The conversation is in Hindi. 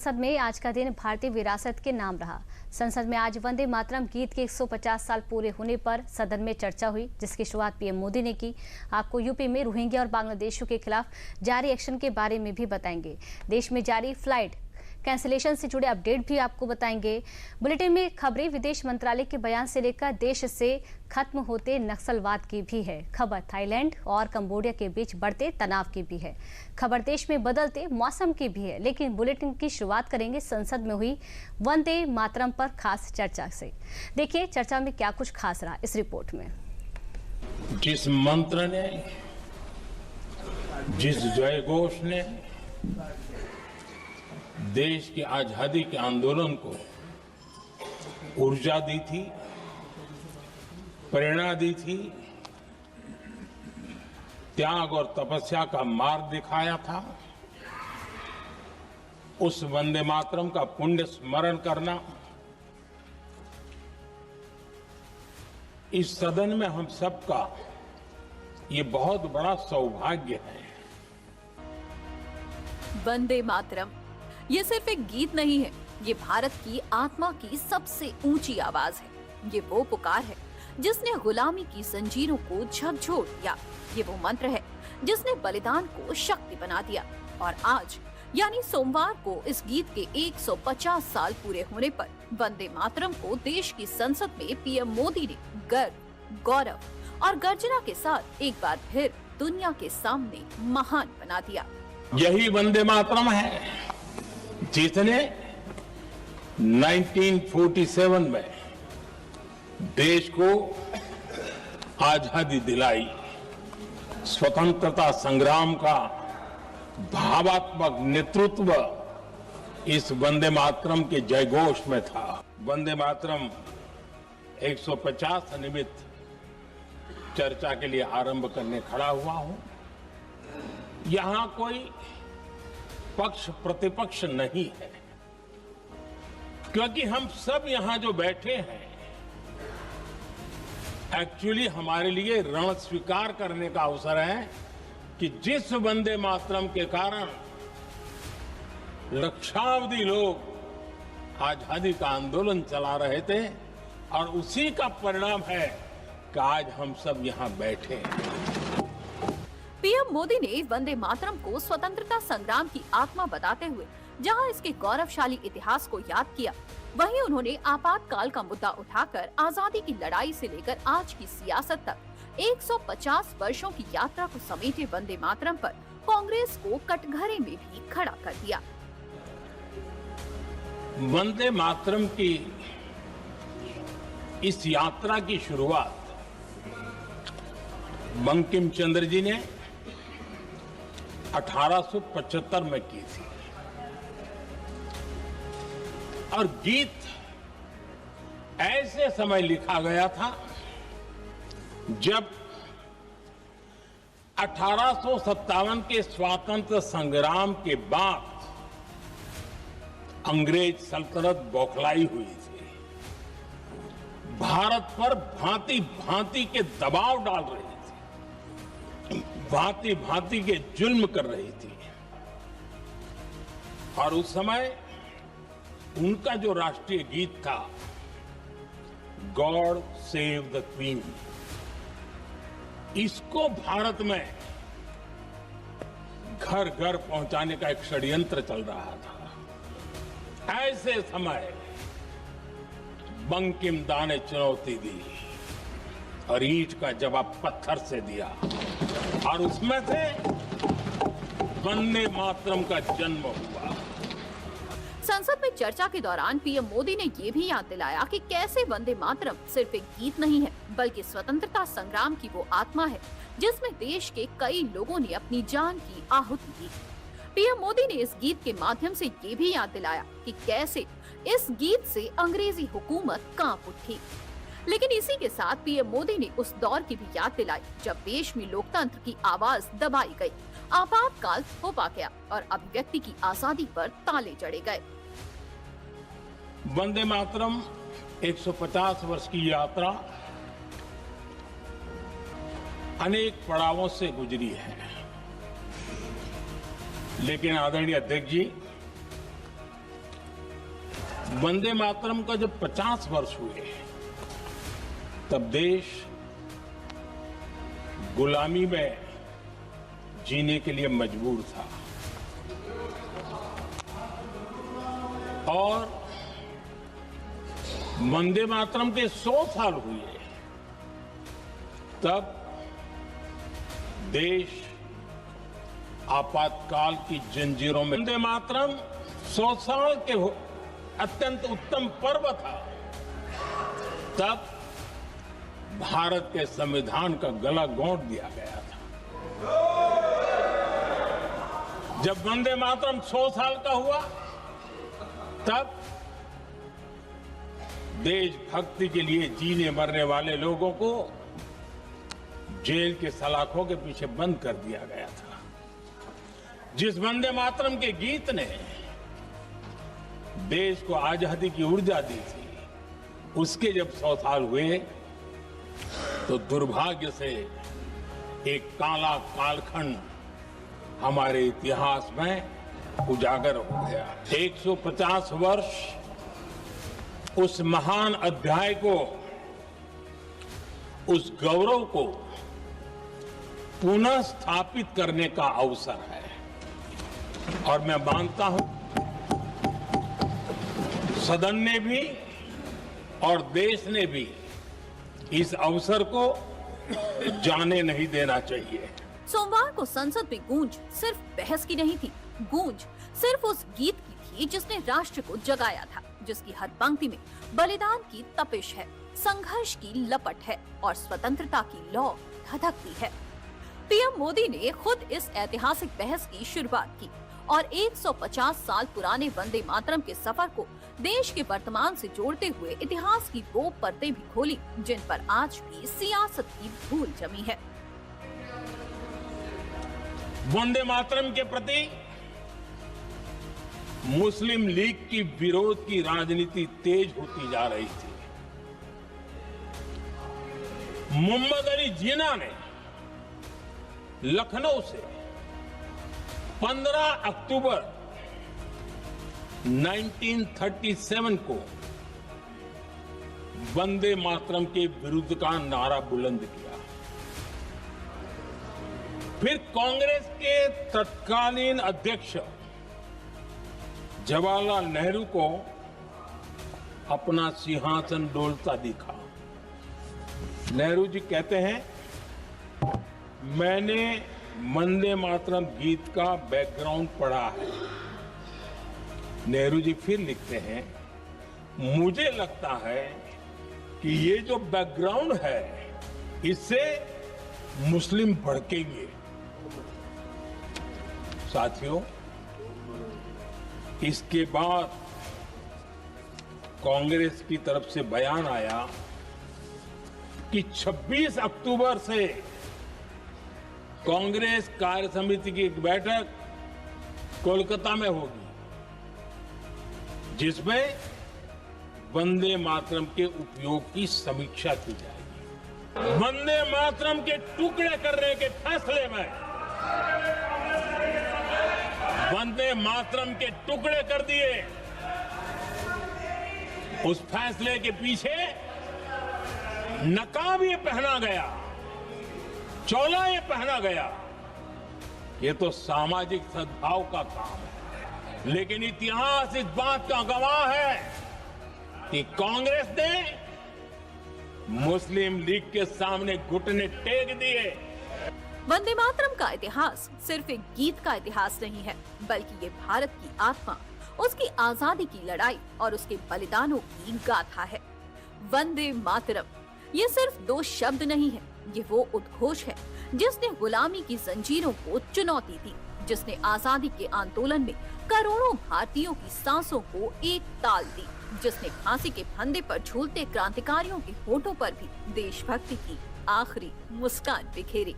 संसद में आज का दिन भारतीय विरासत के नाम रहा। संसद में आज वंदे मातरम गीत के 150 साल पूरे होने पर सदन में चर्चा हुई, जिसकी शुरुआत पीएम मोदी ने की। आपको यूपी में रोहिंग्या और बांग्लादेशियों के खिलाफ जारी एक्शन के बारे में भी बताएंगे। देश में जारी फ्लाइट कैंसिलेशन से जुड़े अपडेट भी आपको बताएंगे। बुलेटिन में खबरें विदेश मंत्रालय के बयान से लेकर देश से खत्म होते नक्सलवाद की भी है। खबर थाईलैंड और कंबोडिया के बीच बढ़ते तनाव की भी है। खबर देश में बदलते मौसम की भी है। लेकिन बुलेटिन की शुरुआत करेंगे संसद में हुई वंदे मातरम पर खास चर्चा से। देखिए चर्चा में क्या कुछ खास रहा इस रिपोर्ट में। जिस मंत्र ने, जिस जय घोष ने देश की आजादी के आंदोलन को ऊर्जा दी थी, प्रेरणा दी थी, त्याग और तपस्या का मार्ग दिखाया था, उस वंदे मातरम का पुण्य स्मरण करना इस सदन में हम सबका ये बहुत बड़ा सौभाग्य है। वंदे मातरम ये सिर्फ एक गीत नहीं है, ये भारत की आत्मा की सबसे ऊंची आवाज है। ये वो पुकार है जिसने गुलामी की जंजीरों को झकझोर दिया। ये वो मंत्र है जिसने बलिदान को शक्ति बना दिया। और आज यानी सोमवार को इस गीत के 150 साल पूरे होने पर वंदे मातरम को देश की संसद में पीएम मोदी ने गर्व, गौरव और गर्जना के साथ एक बार फिर दुनिया के सामने महान बना दिया। यही वंदे मातरम है जिसने 1947 में देश को आजादी दिलाई। स्वतंत्रता संग्राम का भावात्मक नेतृत्व इस वंदे मातरम के जयघोष में था। वंदे मातरम 150 निमित्त चर्चा के लिए आरंभ करने खड़ा हुआ हूं। यहां कोई पक्ष प्रतिपक्ष नहीं है, क्योंकि हम सब यहां जो बैठे हैं एक्चुअली हमारे लिए रण स्वीकार करने का अवसर है कि जिस वंदे मातरम के कारण लक्षावधि लोग आजादी का आंदोलन चला रहे थे और उसी का परिणाम है कि आज हम सब यहां बैठे हैं। पीएम मोदी ने वंदे मातरम को स्वतंत्रता संग्राम की आत्मा बताते हुए जहां इसके गौरवशाली इतिहास को याद किया, वहीं उन्होंने आपातकाल का मुद्दा उठाकर आजादी की लड़ाई से लेकर आज की सियासत तक 150 वर्षों की यात्रा को समेटे वंदे मातरम पर कांग्रेस को कटघरे में भी खड़ा कर दिया। वंदे मातरम की इस यात्रा की शुरुआत बंकिम चंद्र जी ने 1875 में की थी और गीत ऐसे समय लिखा गया था जब 1857 के स्वातंत्र संग्राम के बाद अंग्रेज सल्तनत बौखलाई हुई थी, भारत पर भांति भांति के दबाव डाल रही थी, भांति भांति के जुल्म कर रही थी। और उस समय उनका जो राष्ट्रीय गीत था गॉड सेव द क्वीन, इसको भारत में घर घर पहुंचाने का एक षड्यंत्र चल रहा था। ऐसे समय बंकिम दा ने चुनौती दी और ईंट का जवाब पत्थर से दिया और उसमें से वंदे मातरम का जन्म हुआ। संसद में चर्चा के दौरान पीएम मोदी ने ये भी याद दिलाया कि कैसे वंदे मातरम सिर्फ एक गीत नहीं है, बल्कि स्वतंत्रता संग्राम की वो आत्मा है जिसमें देश के कई लोगों ने अपनी जान की आहुति दी। पीएम मोदी ने इस गीत के माध्यम से ये भी याद दिलाया कि कैसे इस गीत से अंग्रेजी हुकूमत कांप उठी। लेकिन इसी के साथ पीएम मोदी ने उस दौर की भी याद दिलाई जब देश में लोकतंत्र की आवाज दबाई गई, आपातकाल थोपा गया और अभिव्यक्ति की आजादी पर ताले जड़े गए। वंदे मातरम 150 वर्ष की यात्रा अनेक पड़ावों से गुजरी है, लेकिन आदरणीय अध्यक्ष जी वंदे मातरम का जब 50 वर्ष हुए तब देश गुलामी में जीने के लिए मजबूर था और वंदे मातरम के 100 साल हुए तब देश आपातकाल की जंजीरों में वंदे मातरम 100 साल के अत्यंत उत्तम पर्व था। तब भारत के संविधान का गला घोंट दिया गया था। जब वंदे मातरम 100 साल का हुआ तब देशभक्ति के लिए जीने मरने वाले लोगों को जेल के सलाखों के पीछे बंद कर दिया गया था। जिस वंदे मातरम के गीत ने देश को आजादी की ऊर्जा दी थी, उसके जब 100 साल हुए तो दुर्भाग्य से एक काला कालखंड हमारे इतिहास में उजागर हो गया। 150 वर्ष उस महान अध्याय को, उस गौरव को पुनः स्थापित करने का अवसर है और मैं मानता हूं सदन ने भी और देश ने भी इस अवसर को जाने नहीं देना चाहिए। सोमवार को संसद में गूंज सिर्फ बहस की नहीं थी, गूंज सिर्फ उस गीत की थी जिसने राष्ट्र को जगाया था, जिसकी हर पंक्ति में बलिदान की तपिश है, संघर्ष की लपट है और स्वतंत्रता की लौ धधकती है। पीएम मोदी ने खुद इस ऐतिहासिक बहस की शुरुआत की और 150 साल पुराने वंदे मातरम के सफर को देश के वर्तमान से जोड़ते हुए इतिहास की वो परतें भी खोली जिन पर आज भी सियासत की धूल जमी है। वंदे मातरम के प्रति मुस्लिम लीग की विरोध की राजनीति तेज होती जा रही थी। मोहम्मद अली जिन्ना ने लखनऊ से 15 अक्टूबर 1937 को वंदे मातरम के विरुद्ध का नारा बुलंद किया। फिर कांग्रेस के तत्कालीन अध्यक्ष जवाहरलाल नेहरू को अपना सिंहासन डोलता दिखा। नेहरू जी कहते हैं, मैंने वंदे मातरम गीत का बैकग्राउंड पढ़ा है। नेहरू जी फिर लिखते हैं, मुझे लगता है कि ये जो बैकग्राउंड है इससे मुस्लिम भड़केंगे। साथियों, इसके बाद कांग्रेस की तरफ से बयान आया कि 26 अक्टूबर से कांग्रेस कार्य समिति की एक बैठक कोलकाता में होगी जिसमें वंदे मातरम के उपयोग की समीक्षा की जाएगी। वंदे मातरम के टुकड़े करने के फैसले में वंदे मातरम के टुकड़े कर दिए। उस फैसले के पीछे नकाब ये पहना गया, चोला ये पहना गया। ये तो सामाजिक सद्भाव का काम है, लेकिन इतिहास इस बात का गवाह है कि कांग्रेस ने मुस्लिम लीग के सामने घुटने टेक दिए। वंदे मातरम का इतिहास सिर्फ एक गीत का इतिहास नहीं है, बल्कि ये भारत की आत्मा, उसकी आजादी की लड़ाई और उसके बलिदानों की गाथा है। वंदे मातरम ये सिर्फ दो शब्द नहीं है, ये वो उद्घोष है जिसने गुलामी की जंजीरों को चुनौती दी, जिसने आजादी के आंदोलन में करोड़ों भारतीयों की सांसों को एक ताल दी, जिसने फांसी के फंदे पर झूलते क्रांतिकारियों के होठों पर भी देशभक्ति की आखिरी मुस्कान बिखेरी।